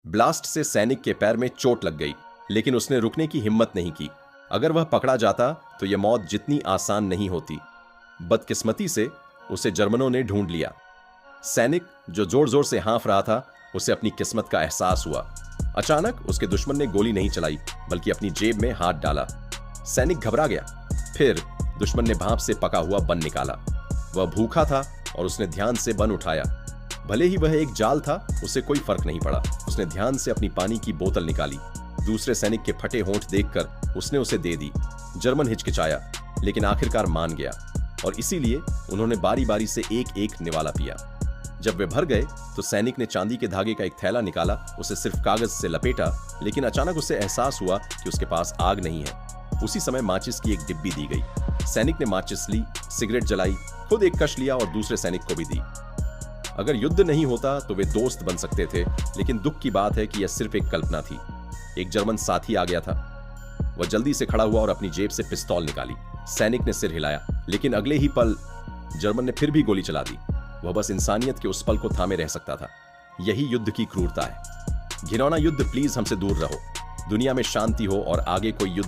Blast से सैनिक के पैर में चोट लग गई, लेकिन उसने रुकने की हिम्मत नहीं की। अगर वह पकड़ा जाता तो यह मौत जितनी आसान नहीं होती। बदकिस्मती से उसे जर्मनों ने ढूंढ लिया। सैनिक जो जोर जोर से हाँफ रहा था, उसे अपनी किस्मत का एहसास हुआ। अचानक उसके दुश्मन ने गोली नहीं चलाई, बल्कि अपनी जेब में हाथ डाला। सैनिक घबरा गया। फिर दुश्मन ने भाप से पका हुआ बन निकाला। वह भूखा था और उसने ध्यान से बन उठाया। भले ही वह एक जाल था, उसे कोई फर्क नहीं पड़ा। उसने ध्यान से अपनी पानी की बोतल निकाली। दूसरे सैनिक के फटे होंठ देखकर उसने उसे दे दी। जर्मन हिचकिचाया, लेकिन आखिरकार मान गया, और इसीलिए उन्होंने बारी बारी से एक एक निवाला पिया। जब वे भर गए तो सैनिक ने चांदी के धागे का एक थैला निकाला, उसे सिर्फ कागज से लपेटा, लेकिन अचानक उसे एहसास हुआ कि उसके पास आग नहीं है। उसी समय माचिस की एक डिब्बी दी गई। सैनिक ने माचिस ली, सिगरेट जलाई, खुद एक कश लिया और दूसरे सैनिक को भी दी। अगर युद्ध नहीं होता तो वे दोस्त बन सकते थे, लेकिन दुख की बात है कि यह सिर्फ एक कल्पना थी। एक जर्मन साथी आ गया था। वह जल्दी से खड़ा हुआ और अपनी जेब से पिस्तौल निकाली। सैनिक ने सिर हिलाया, लेकिन अगले ही पल जर्मन ने फिर भी गोली चला दी। वह बस इंसानियत के उस पल को थामे रह सकता था। यही युद्ध की क्रूरता है। घिनौना युद्ध, प्लीज हमसे दूर रहो। दुनिया में शांति हो और आगे कोई युद्ध